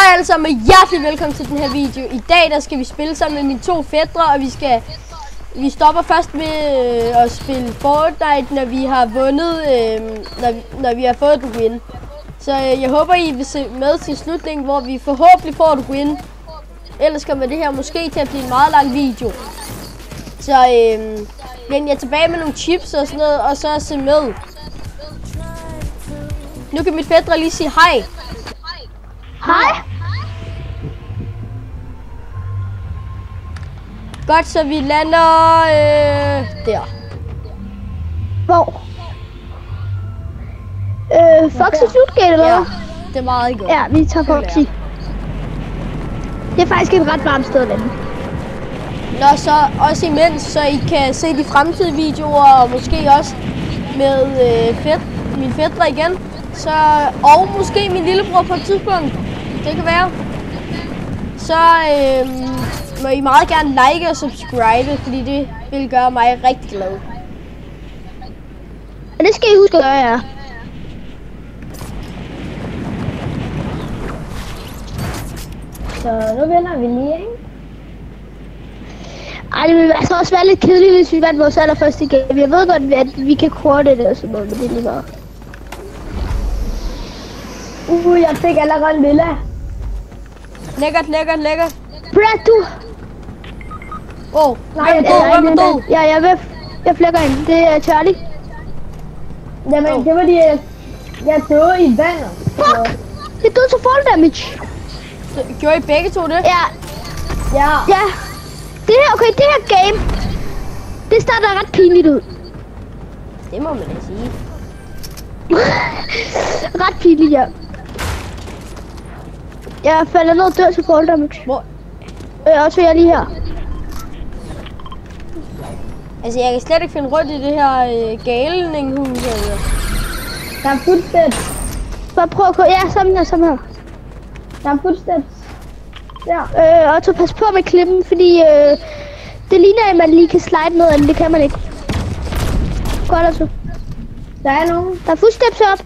Hej alle sammen og hjertelig velkommen til den her video. I dag der skal vi spille sammen med mine to fætre, og vi stopper først med at spille Fortnite, når vi har vundet, når vi har fået et win. Så jeg håber I vil se med til slutningen, hvor vi forhåbentlig får et win. Ellers kommer det her måske til at blive en meget lang video. Så vend jeg tilbage med nogle chips og sådan noget, og så se med. Nu kan mit fætre lige sige hej. Hej. Godt, så vi lander der. Hvor? Foxy Floodgate eller hvad? Ja, det er meget godt. Ja, vi tager Foxy. Det er faktisk et ret varmt sted at lande. Nå, så også imens, så I kan se de fremtidige videoer, og måske også med min fætre igen. Så, og måske min lillebror på et tidspunkt. Det kan være. Så må I meget gerne like og subscribe, fordi det vil gøre mig rigtig glad. Og det skal I huske at gøre, ja. Så nu vinder vi lige, ikke? Ej, det ville altså også være lidt kedeligt, hvis vi vandt vores allerførste game. Jeg ved godt, at vi kan korte det og sådan noget, men det er lige meget. Jeg fik allerede en lilla. Lækkert. Brad, du! Hvem er død? Ja, jeg flækker ind. Det er Charlie. Jamen, det var fordi, jeg døde i vandet. Fuck! Jeg døde til fall damage. Gjorde I begge to det? Ja. Ja. Det her game, det starter ret pinligt ud. Det må man da sige. Ret pinligt, ja. Jeg falder ned og dør til fall damage. Hvor? Og så er jeg lige her. Altså, jeg kan slet ikke finde rundt i det her galninghus. Der er footsteps. Bare prøv at gå. Ja, sammen her. Der er footsteps. Ja. Og så pas på med klippen, fordi det ligner, at man lige kan slide ned, men det kan man ikke. Godt altså. Der er nogen. Der er footsteps op.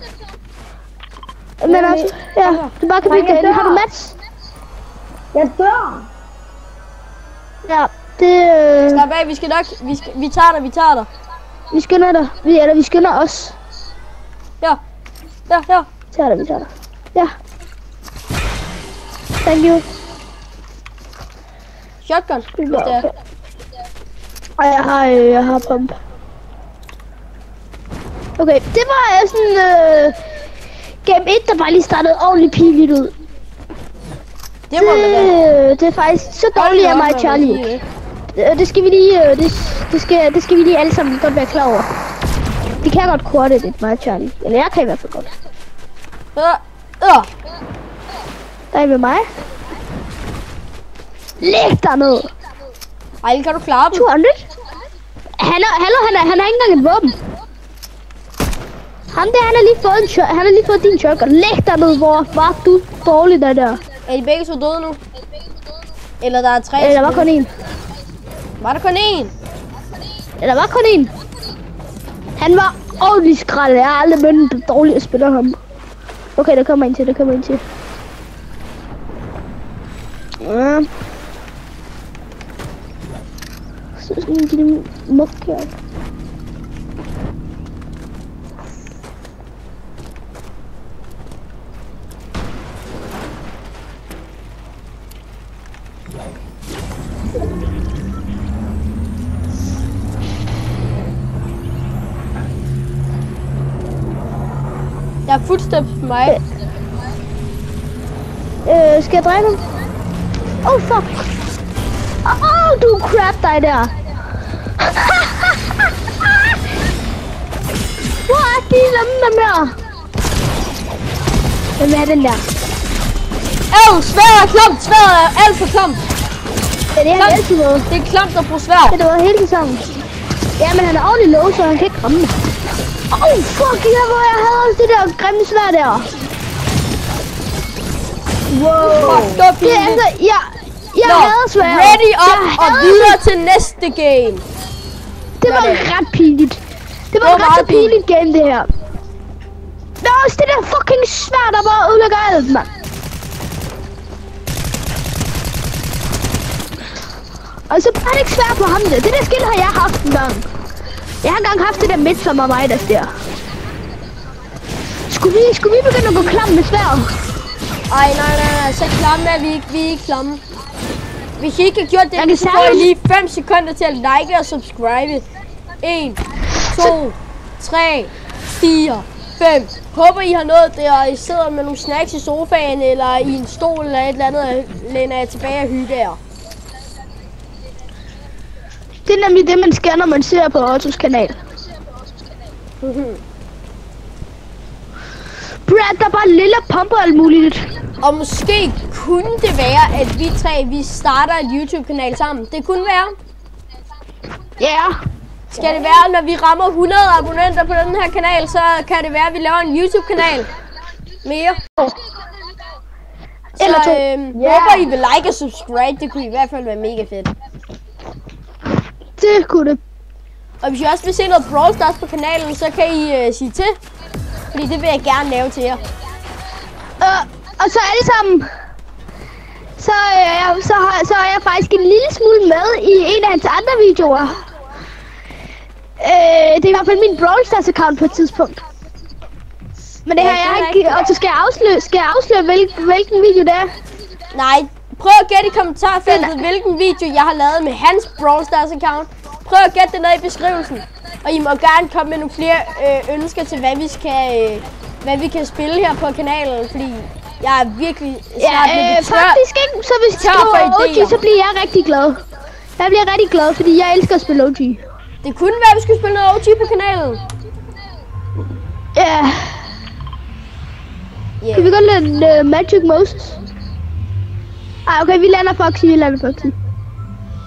Men altså, ja, du bare kan blive derinde. Har du match? Jeg dør. Ja, det... Slap af, vi tager dig. Vi skynder dig. Vi skynder os. Ja. Vi tager dig. Ja. Thank you. Shotgun, hvis det er. Og jeg har pump. Okay, det var sådan game 1, der bare lige startede ordentligt pinligt ud. Det er faktisk så dårligt af mig, Charlie. Det skal vi lige, det skal vi lige alle sammen godt være klar over. Vi kan godt korte det, mig, Charlie. Eller jeg kan i hvert fald godt. Der er ved mig. Læg dig ned. Ej, kan du klare dem? 200? Han har ikke engang et våben. Han har lige fået din shotgun. Læg dig ned, hvor var du dårlig der. Er de begge to døde nu? Eller der er 3? Der var kun én. Var der kun én? Ja, der var kun én. Han var ordentlig skrald. Jeg har aldrig mødt en dårlig at spille ham. Okay, der kommer en til. Ja. Så sådan en lille muk her. Der er footsteps på mig. Skal jeg dreje dem? Oh fuck! Du crap dig der! Hvor er de dem her? Hvem er den der? Sværet er klamt! Sværet er alt for klamt! Ja, det har altid været. Det er klamt at bruge sværd. Ja, det var hele sammen. Ja, men han er ordentligt low, så han kan ikke ramme mig. Fuck, hvor jeg havde også det der grimme sværd der. Wow. Det er altså, jeg havde svært. Ready up og videre til næste game. Det var ret pinligt. Det var ret så pinligt game, det her. Der er også det der fucking sværd, der bare ødelægger alt, mand. Og så er det ikke svært for ham det. Det der skill har jeg haft en gang. Jeg har engang haft det der midt som mig der. Skulle vi begynde at gå klam med sværd? Ej, nej, så klamme er vi ikke. Vi er ikke klamme. Hvis I ikke har gjort det, så får I lige 5 sekunder til at like og subscribe. 1, 2, 3, 4, 5. Håber I har nået det, og I sidder med nogle snacks i sofaen, eller i en stol eller et eller andet, og læner jer tilbage og hygge jer. Det er nemlig det, man skal, når man ser på Ottos kanal. Brad, der er bare lille pumper alt muligt. Og måske kunne det være, at vi tre, vi starter et YouTube-kanal sammen. Det kunne være. Ja. Yeah. Skal det være, når vi rammer 100 abonnenter på den her kanal, så kan det være, at vi laver en YouTube-kanal mere. Så håber I vil like og subscribe. Det kunne i hvert fald være mega fedt. Det kunne det. Og hvis I også vil se noget Brawl Stars på kanalen, så kan I sige til. Fordi det vil jeg gerne lave til jer. Og så alle sammen, så er jeg faktisk en lille smule med i en af hans andre videoer. Det er i hvert fald min Brawl Stars account på et tidspunkt. Men det har jeg ikke, og så skal jeg afsløre hvilken video det er. Nej, prøv at gætte i kommentarfeltet, hvilken video jeg har lavet med hans Brawl Stars account. Prøv at gætte det ned i beskrivelsen. Og I må gerne komme med nogle flere ønsker til, hvad vi kan spille her på kanalen, fordi jeg er virkelig snart faktisk ikke, så hvis I skriver OG, så bliver jeg rigtig glad. Jeg bliver rigtig glad, fordi jeg elsker at spille OG. Det kunne være, at vi skulle spille noget OG på kanalen. Ja. Kan vi godt lade Magic Moses? Ej, okay, vi lander Foxy,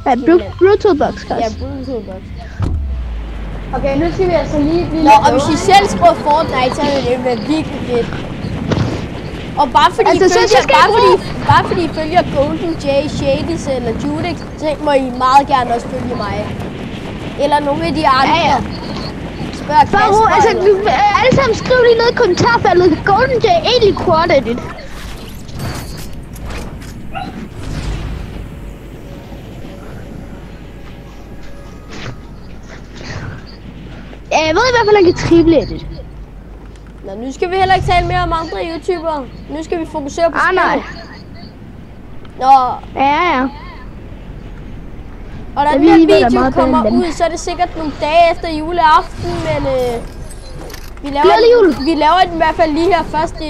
Ja, Brutal Box, guys. Ja, Brutal Box. Okay, nu skal vi altså lige blive Nå, og hvis I selv skriver Fortnite, så vil det være virkelig fedt. Og bare fordi I følger Golden J, Shadys eller Judix, så må I meget gerne også følge mig. Eller nogle af de andre. Ja. Spørg Kasper. Altså, alle sammen skriv lige ned i kommentarfeltet. Golden J egentlig quad-edit. Ja, jeg ved i hvert fald, at han kan triple-edit. Nå, nu skal vi heller ikke tale mere om andre YouTubere. Nu skal vi fokusere på spillet. Nej. Nå. Ja. Og da den her video kommer ud, så er det sikkert nogle dage efter juleaften, men vi laver den i hvert fald lige her første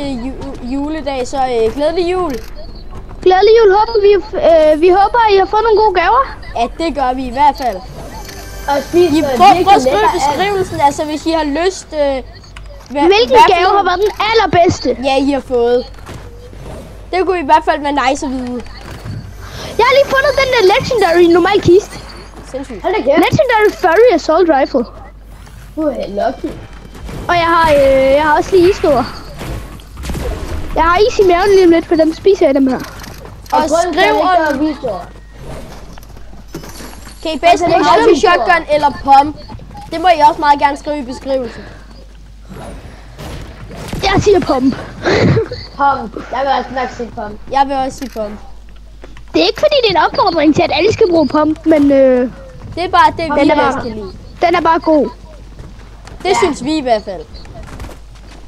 juledag, så glædelig jul. Glædelig jul, vi håber, I har fået nogle gode gaver. Ja, det gør vi i hvert fald. Prøv at skrive i beskrivelsen, altså hvis I har lyst. Hvilken gave har været den allerbedste? Ja, I har fået. Det kunne i hvert fald være nice at vide. Jeg har lige fundet den der Legendary normal kiste. Sindssygt. Legendary Furry Assault Rifle. Lucky. Og jeg har også lige isnor. Jeg har is i maven lige om lidt, for dem spiser jeg dem her. Og skriv om videoer. Kan I bedst lide multi shotgun eller pump? Det må I også meget gerne skrive i beskrivelsen. Jeg siger pump. Pump. Jeg vil også nok sige pump. Jeg vil også sige pump. Det er ikke fordi det er en opfordring til, at alle skal bruge pump, men det er bare det, vi bedst kan lide. Den er bare god. Det synes vi i hvert fald.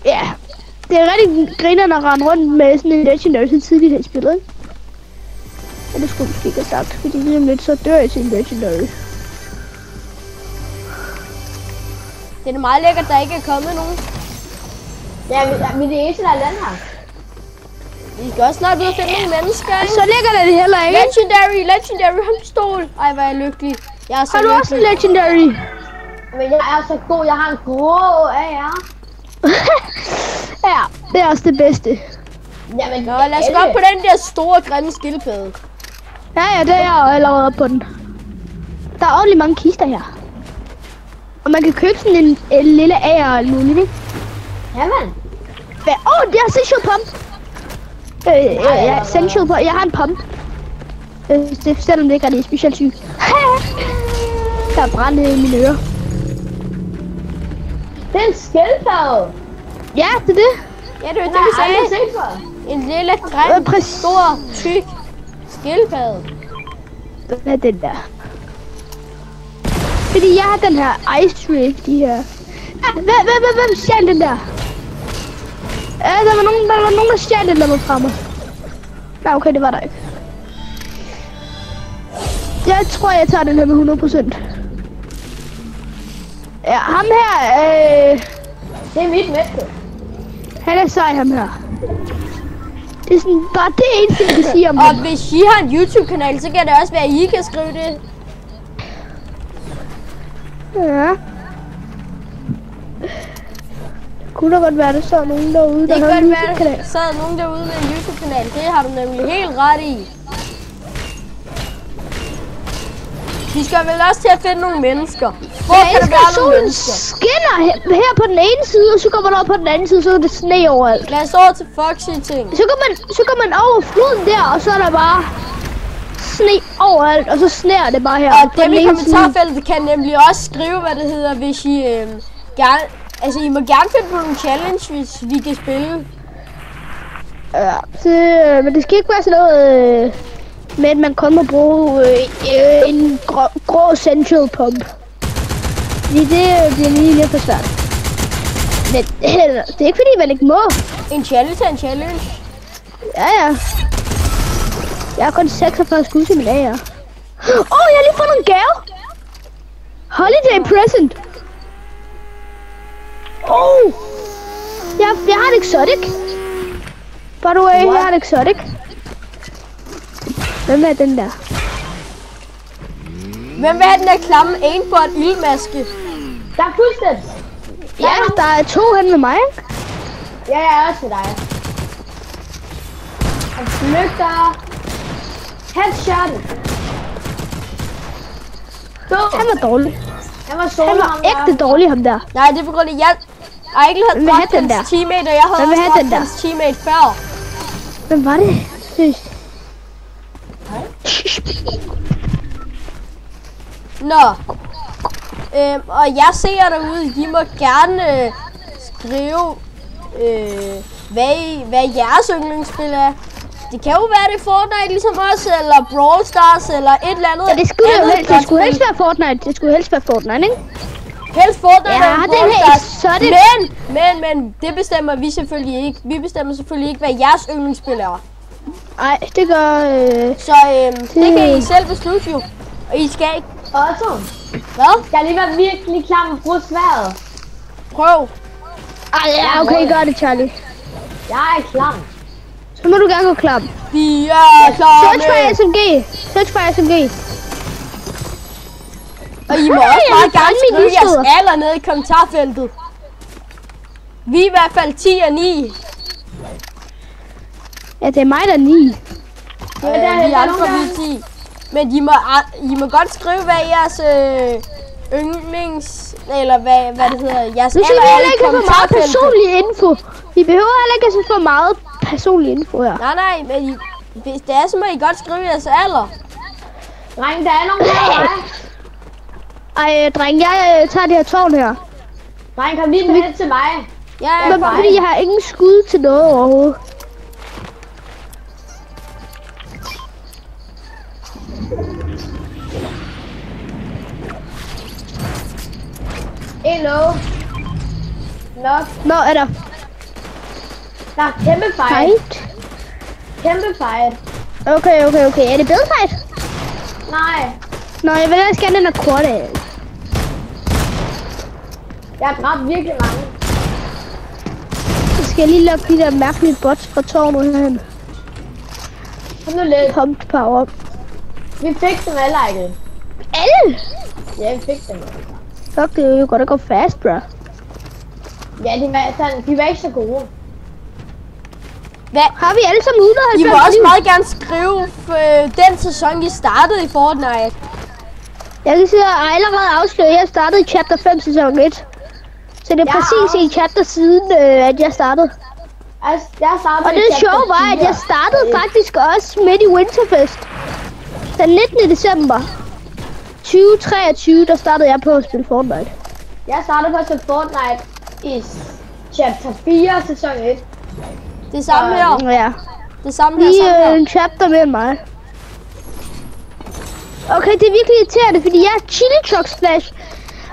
Ja. Det er rigtig grinerne at rende rundt med sådan en Legendary så tidligt i spillet, ikke? Ja, det skulle måske ikke have sagt, fordi lige om lidt så dør jeg til en Legendary. Det er meget lækkert, der ikke er kommet nogen. Ja, vi er det eneste, der er den her. Vi skal også snart ud og finde nogle mennesker, ikke? Så ligger det heller ikke. Legendary håndstol. Ej, hvor er jeg lykkelig. Jeg er så lykkelig. Har du også en Legendary? Men jeg er så god, jeg har en grå AR. Ja, det er også det bedste. Jamen, nå, lad os gå op på den der store, grimme skildpadde. Ja, det er jeg allerede på den. Der er ordentligt mange kister her. Og man kan købe sådan en lille AR og alt muligt, ikke? Jamen. Det er essential pump. Ja, essential pump. Jeg har en pump. Selvom det ikke er specielt sygt. Der er brændt i mine ører. Det er en skildpadde. Ja, det er det. Ja, det er det, vi sagde. En lille, grim, stor, tyk skildpadde. Hvad er den der? fordi jeg har den her Ice Ray, de her. Hvem stjal den der? Der var nogen, der stjal den der var fra mig. Nej, okay, det var der ikke. Jeg tror, jeg tager den her med 100%. Ja, ham her, Det er mit mætte. han er sej, ham her. Det er sådan, bare det eneste, jeg kan sige om Og ham. hvis I har en YouTube-kanal, så kan det også være, at I kan skrive det. Ja. Kunne da godt være, der står nogen derude, Det der kan har en godt være, YouTube-kanal. så er der nogen derude med en YouTube-kanal. Det har du nemlig helt ret i. Vi skal vel også til at finde nogle mennesker. Hvor Jeg kan der elsker, være at nogle solen mennesker? skinner her på den ene side, og så kommer man over på den anden side, så er det sne overalt. Lad os over til Foxy-ting. Så går man over floden der, og så er der bare sne overalt, og så sner det bare her. Og på dem den i ene side. kommentarfeltet kan nemlig også skrive, hvad det hedder, hvis I gerne... Altså, I må gerne finde på nogle challenge, hvis vi kan spille. Ja, men det skal ikke være sådan noget med, at man kun må bruge en grå central pump. Fordi det bliver lige lidt for svært. Men det er ikke fordi, man ikke må. En challenge er en challenge. Ja. Jeg har kun 46 skud til min AR. Jeg har lige fået en gave. Holiday present. Jeg har en exotic. By the way, jeg har en exotic. Hvem er den der? Hvem vil have den der klamme aimbot ildmaske? Der er fuldstændig. Ja, der er 2 hen med mig, ikke? Ja, jeg er også til dig. Han flygter. Headshot. Han var dårlig. Han var solo, Han var ægte dårlig, ham der. Nej, det er på grund af, jeg Ejkel havde Hvem vil have dræbt den hans der? teammate, og jeg havde Hvem vil også have dræbt den der? hans teammate før. Hvem var det? Seriøst. Nå. Og jeg ser derude, I må gerne skrive, hvad jeres yndlingsspil er. Det kan jo være, det er Fortnite ligesom os, eller Brawl Stars, eller et eller andet. Ja, det skulle jo andet helst, godt det skulle spil. helst være Fortnite. Det skulle helst være Fortnite, ikke? Helst Fortnite Ja, eller den Brawl her Stars. exotic. Men, det bestemmer vi selvfølgelig ikke. Vi bestemmer selvfølgelig ikke, hvad jeres yndlingsspil er. Nej, det gør... Så det kan I selv beslutte jo. Og I skal ikke... Otto, Hvad? jeg har lige været virkelig klar med at bruge sværet. Prøv. Ej, ja, okay, gør det, Charlie. Jeg er klar. Så må du gerne gå klar. Vi er klar Search for SMG. Search for SMG. Og I må Okay, også jeg meget vil gerne fange min skrive jeres udstøder. alder nede i kommentarfeltet. Vi er i hvert fald 10 og 9. Ja, det er mig, der er 9. Ja, Vi andre vi er 10. Men I må godt skrive, hvad jeres yndlings... Eller hvad det hedder, jeres Nu skal alder vi er heller i ikke have for meget kommentarfeltet. personlig info. Vi behøver heller ikke have for meget personlig info her. Nej, men hvis det er, så må I godt skrive jeres alder. Dreng, der er nogen her, Ej, dreng, jeg tager det her tårn her. Dreng, kom lige med det til mig. Ja, Men bare fordi jeg har ingen skud til noget overhovedet. En low. Nok. Nå, er der Der er kæmpe fight. fight? Kæmpe fight. Okay. Er det bedre fight? Nej. Nå, jeg vil ellers gerne den her korte. Jeg har dræbt virkelig mange. Så skal jeg lige lukke de der mærkelige bots fra tårnet herhen. Kom nu lidt. Pumped power. Vi fik dem alle, Ejkel. Alle? Ja, vi fik dem. Fuck, det er jo godt at gå fast, bro. Ja, de var ikke så gode. Har vi alle sammen 190 I må også liv? meget gerne skrive den sæson, I startede i Fortnite. Jeg kan sige, at jeg allerede afslører, at jeg startede i chapter 5 sæson 1. Så det er præcis en chapter siden, at jeg startede. Altså, jeg startede Og det sjove var, at jeg startede faktisk også midt i Winterfest. Den 19. december 2023, der startede jeg på at spille Fortnite. Jeg startede på at spille Fortnite i chapter 4 sæson 1. Det samme her. Ja. Det samme her, Lige samme her. en chapter med mig. Okay, det er virkelig irriterende, fordi jeg er chili choc splash.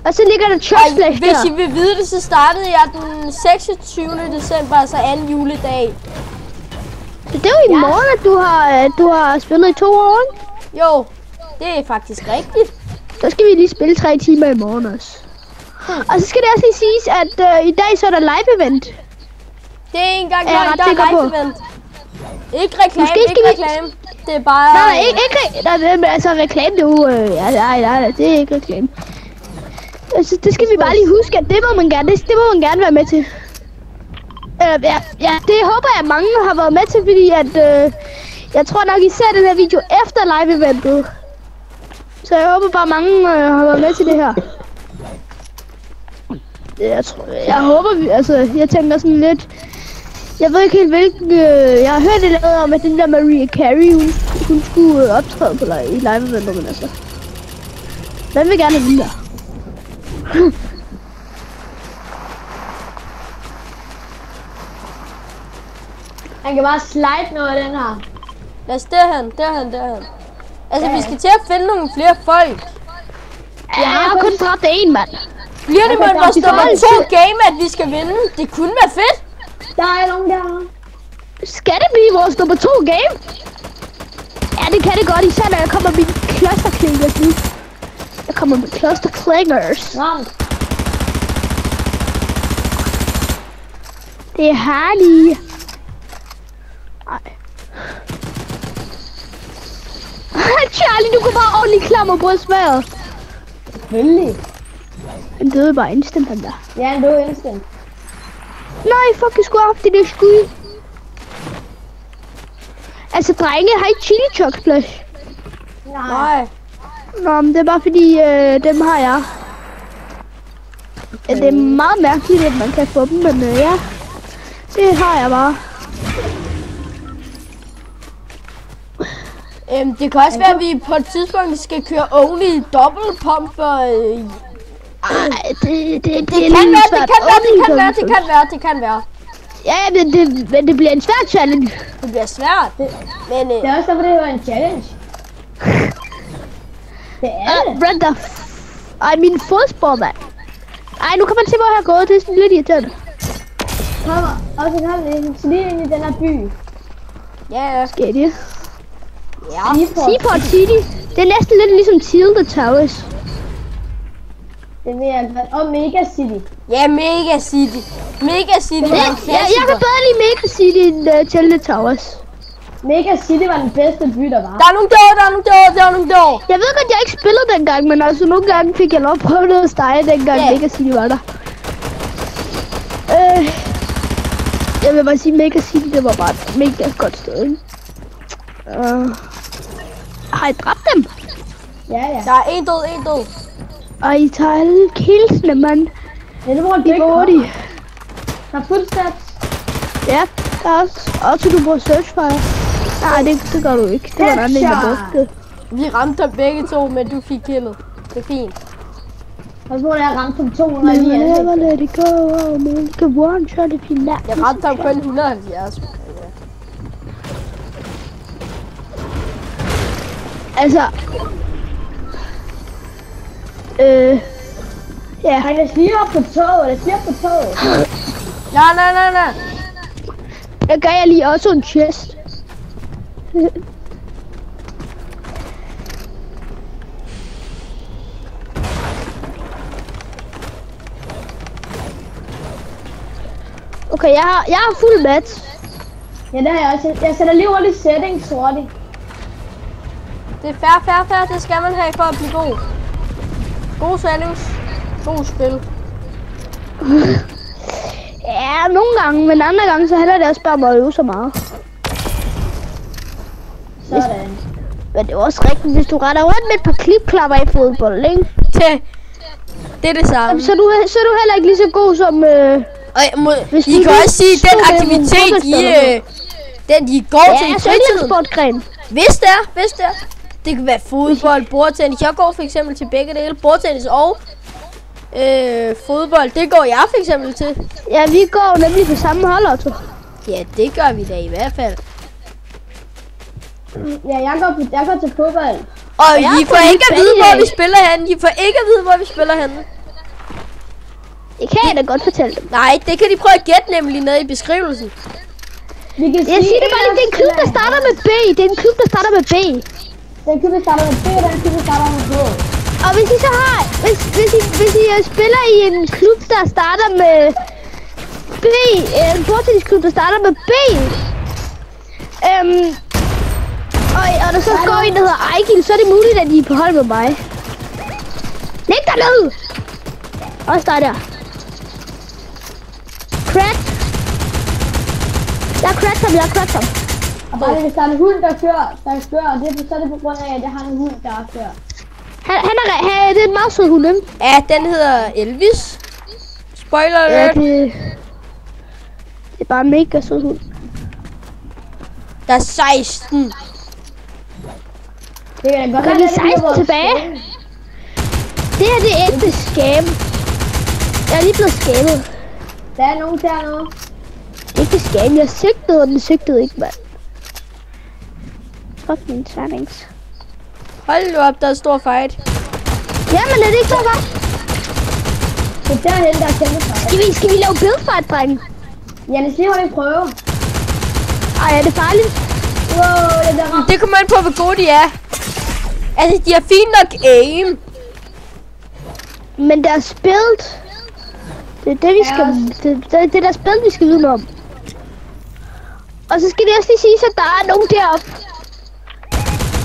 Og så ligger der choc splash Hvis der. I vil vide det, så startede jeg den 26. december, altså anden juledag. Så det er jo i morgen, at du har spillet i 2 år, ikke? Jo, det er faktisk rigtigt. Så skal vi lige spille 3 timer i morgen også. Og så skal det også lige siges, at i dag så er der live event. Det er ikke engang Er jeg ret der er sikker på? live event. Ikke reklame, Måske skal ikke vi- reklame. Det er bare... Nej, ikke men altså reklame nu. Nej, det er ikke reklame. Altså, det skal vi bare lige huske, at det må man gerne, det må man gerne være med til. Ja, det håber jeg, at mange har været med til, fordi at, jeg tror nok, I ser den her video efter live-eventet. Så jeg håber bare, mange har været med til det her. Jeg håber, jeg tænker sådan lidt... Jeg ved ikke helt hvilken... jeg har hørt det noget om, at den der Mariah Carey, hun skulle optræde på i live-eventet, men altså... Den vil gerne have den der. Han kan bare slide noget af den her. Lad os derhen. Altså, vi skal til at finde nogle flere folk. Jeg har kun dræbt én mand. Bliver det med Okay, vores der er nummer faktisk 2 altid- game, at vi skal vinde? Det kunne være fedt. Der er nogen der. Skal det blive vores nummer 2 game? Ja, det kan det godt, især når jeg kommer med mine clusterklingers nu. Jeg kommer med clusterklingers. Ramt. Det er herligt. Ej. Charlie, du kan bare ordentligt klamre på sværet. Selvfølgelig. Han døde bare instant, han der. Ja, han døde instant. Nej, fuck, jeg skulle have haft det der skud. Altså, drenge har ikke chili choc splash. Nej. Nå, men det er bare fordi, dem har jeg. Ja, det er meget mærkeligt, at man kan få dem, men ja. Det har jeg bare. Det kan også være, at vi på et tidspunkt skal køre only dobbelt pump for... Ej, det Det kan være. Ja, men det bliver en svær challenge. Det bliver svært. Men Det er også derfor, det var en challenge. Det er det. Brenda. Ej, min fodspor, mand. Ej, nu kan man se, hvor jeg har gået. Det er sådan lidt irriterende. Kommer. Og så kommer vi lige ind i den her by. ja, Skal det? Seaport. Seaport City. Det er næsten lidt ligesom Tilda Towers. Det vil jeg godt. Og Mega City. ja, Mega City. Mega City var en Jeg kan bedre lide Mega City end Tilda Towers. Mega City var den bedste by, der var. Der er nogle dår. Jeg ved godt, jeg ikke spillede dengang, men altså nogle gange fik jeg lov at prøve noget stege, dengang Mega City var der. Jeg vil bare sige, Mega City, det var bare et mega godt sted, ikke? Har I dræbt dem? Ja. Der er en død. Og I tager alle killsene, mand. Ja, det var De det var hurtige. Der er fuld stats. Ja, der er også du bruger searchfire. Nej, det gør du ikke. Det var en anden, der brugte det. Vi ramte dem begge to, men du fik killet. Det er fint. Og så var jeg ramt som 209 Never ansigt. let it go, oh man. You can one shot if you not. Jeg ramte ham kun 170. Altså... Ja. Han kan stige op på toget, Nej. Jeg gav jer lige også en chest. Okay, jeg har fuld match. Ja, det har jeg også. Jeg sætter lige hurtigt settings hurtigt. Det er fair. Det skal man have for at blive god. God settings. God spil. Ja, nogle gange, men andre gange, så handler det også bare om at øve så meget. Sådan. Men det er også rigtigt, hvis du retter rundt med et par klipklapper i fodbold, ikke? Det er det samme. Så er du heller ikke lige så god som... Hvis I du kan lige også sige, den stod med aktivitet, nogle den de går til i Ja, så fritiden. er en sportgren. Hvis det er. Det kan være fodbold, bordtennis. Jeg går for eksempel til begge dele. Bordtennis og fodbold. Det går jeg for eksempel til. Ja, vi går nemlig på samme hold, Otto. Ja, det gør vi da i hvert fald. Ja, jeg går til fodbold. Og jeg I har får fået ikke at lidt vide, fat i hvor dag. vi spiller henne. I får ikke at vide, hvor vi spiller henne. Det kan jeg da godt fortælle dem. Nej, det kan de prøve at gætte nemlig nede i beskrivelsen. Vi kan Jeg siger det bare lige, det er en klub, der starter med B. Det er en klub, der starter med B. Den klub, der starter med B, og den klub, der starter med H. Og hvis I så har, hvis I spiller i en klub, der starter med B, en bordtennisklub, der starter med B, og der så går en, der hedder Ejgil, så er det muligt, at I er på hold med mig. Læg dig ned! Også der. Crack! Jeg har cracked ham. Og bare hvis der er en hund, der kører, og så er det på grund af, at jeg har en hund, der kører. Det er en meget sød hund, ikke? Ja, den hedder Elvis. Spoiler Ja, alert. det er bare en mega sød hund. Mm. Der er 16. Det kan da godt Gør være, vi at det bliver 16 vores tilbage? scam. Det her, det er ægte scam. Jeg er lige blevet scammet. Der er nogen der nu. Ikke scam, jeg sigtede, og den sigtede ikke, mand. Fuck mine ternings. Hold nu op, der er stor fight. Jamen, er det ikke så godt? Det er derhen, der er kæmpe fejl. Skal vi lave buildfight, drenge? Jannes, lige holde en prøve. Ej, er det farligt? Wow, det der ramt. Det kommer an på, hvor gode de er. Altså, de har fint nok aim. Men deres build... Det er det, vi skal... Det er deres build, vi skal vide noget om. Og så skal det også lige sige, at der er nogen deroppe.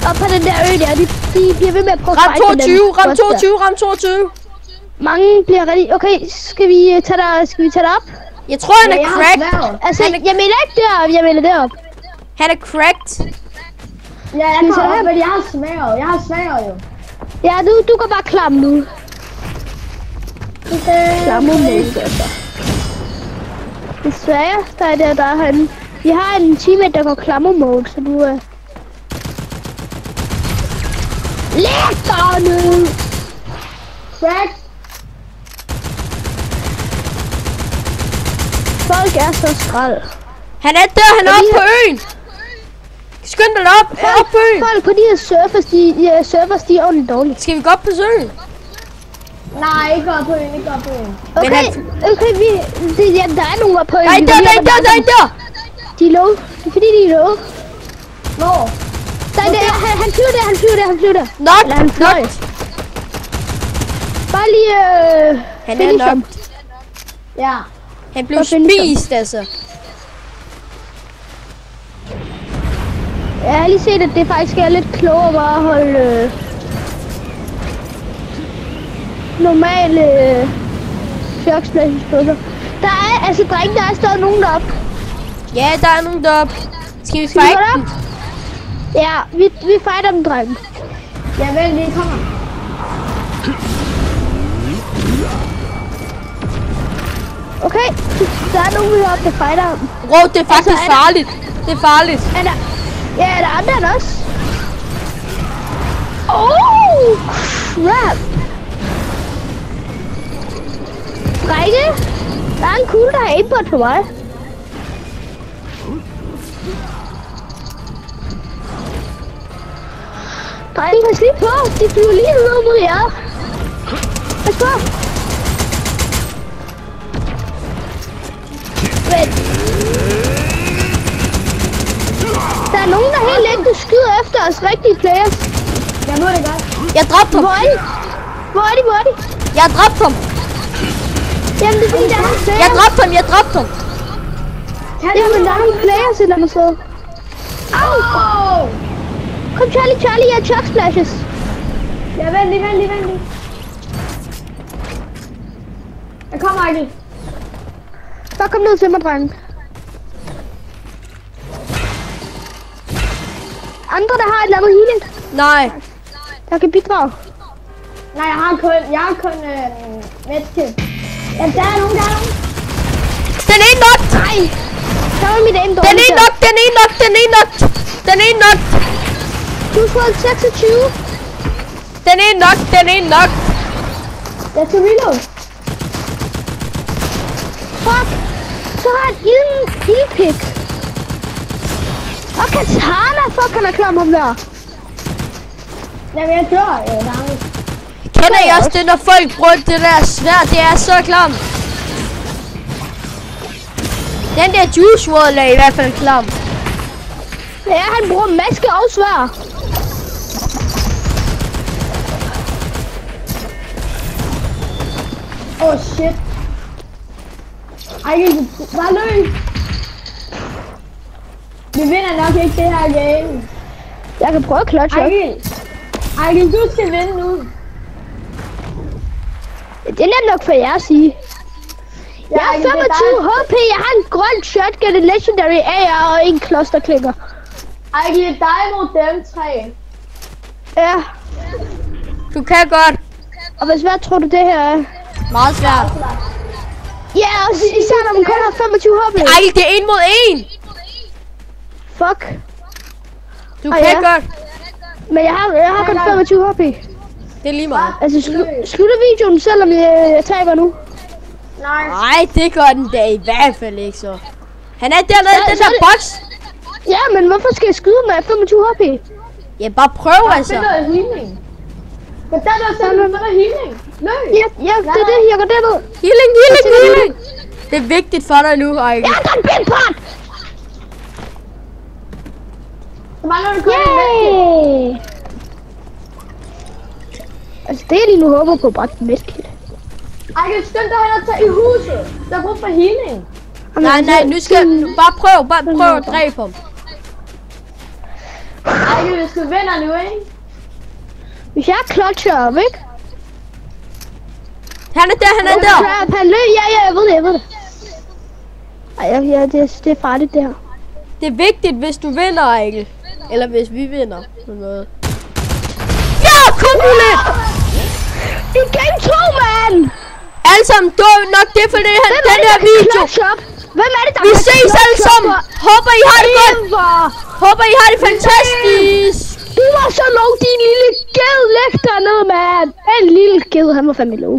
Og på den der ø der, de bliver ved med at prøve at Ram 22, ram 22, ram 22. Mange bliver rigtig... Okay, skal vi tage det op? Jeg tror, han er Jeg har cracked. sværd. Altså, Han er- jeg mener ikke derop, jeg mener derop. Han er cracked. Ja, jeg Skal vi så kommer have- op, men jeg har sværet jo. Ja, du kan bare klamme nu. Klamme nu, altså. Desværre, der er han. Vi har en teammate, der går klammer mode, så du Læg dig nu! Crack. Folk er så skrald. Han er der, han er oppe på øen. Skynd dig op, op på øen. Folk på de her servers, de er ordentligt dårlige. Skal vi gå op på søen? Nej, ikke op på øen, ikke op på øen. Okay, ja, der er nogen på øen. Nej, der er en der. De er low. Det er fordi, de er low. Hvor? Han flyver der. Not, Eller han fløj. not. Bare lige Han er finish ham. nok. Ja. Han blev Og finish ham. spist, altså. Jeg har lige set, at det faktisk er lidt klogere bare at holde normale chokspladses på sig. Der er, altså drenge, der er stadig nogen deroppe. Ja, der er nogen deroppe. Skal vi Skal vi fight gå dem? derop? Ja, vi fighter dem, drenge. Ja, vel, lige kommer. Okay, der er nogen heroppe, der fighter dem. Bro, det er faktisk Altså, er der- farligt. Det er farligt. Er der, ja, er der andre end os? Oh, crap. Drenge, der er en kugle, der har aimbot på mig. Drenge, pas lige på. De flyver lige ned mod jer. Pas på. Vent. Der er nogen, der helt ægte skyder efter os rigtige players. Jeg må det godt. Jeg dræbte ham. Hvor er de? Hvor er de? Jeg dræbte ham. Jamen, det er fordi, der er nogle Jeg players. dræbte ham. Jamen, der er nogle players et eller andet sted. Au! Oh! Kom, Charlie, jeg har chuck splashes. Ja, vent lige. Jeg kommer, Michael. Bare kom ned til mig, drenge. Andre, der har et eller andet healing, Nej. der kan bidrage. Nej, jeg har kun medkit. Ja, der er nogen. Den er nok. Nej! Der var mit aim Den dårligt. er nok. Du har fået 26. Den er nok. Jeg skal reload. Fuck! Så har han ildpik. Og Katana, fuck, han er klam ham der. Jamen, jeg dør. Kender I også det, når folk bruger det der sværd? Det er så klamt. Den der Juice WRLD er i hvert fald klam. Ja, han bruger maske og sværd. Oh shit. Ej, bare løb. Vi vinder nok ikke det her game. Jeg kan prøve at clutch op. Ej, du skal vinde nu. Det er nemt nok for jer at sige. Jeg har 25 HP, jeg har en grøn shotgun, en legendary AR og en clusterklinger. Ej, det er dig mod dem tre. Ja. Du kan godt. Og hvad svært tror du det her er? Meget svært. Ja, og især når man kun har 25 HP. Ej, det er 1 mod 1. Fuck. Du kan godt. Men jeg har kun 25 HP. Det er lige meget. Altså, slutter videoen, selvom jeg taber nu? Nej, det gør den da i hvert fald ikke så. Han er dernede i den der boks. Ja, men hvorfor skal jeg skyde med 25 HP? Ja, bare prøv altså. Det er noget healing. Men der er sådan noget healing. Løb. Ja, det er det, jeg går derned. Healing. Det er vigtigt for dig nu, Ejke. Jeg har got benpart! Så mangler du kun en medkit. Altså, det jeg lige nu håber på, bare et medkit. Ej, det er skønt, at han er taget i huset. Der er brug for healing. Nej, nu skal du bare prøv at dræbe ham. Ej, du skal vinde nu, ikke? Hvis jeg clutcher op, ikke? Han er der. Trap, han løb. Ja, jeg ved det. Ej, det er farligt, det her. Det er vigtigt, hvis du vinder, Ejke. Eller hvis vi vinder. Ja, kom nu lidt! I game 2, man! Alle sammen, du er nok det for den her video. Hvem er det, der Vi ses alle sammen. Håber, I har det godt. Håber, I har det fantastisk. Du var så low, din lille ged. Læg dig ned, man. En lille ged, han var fandme low.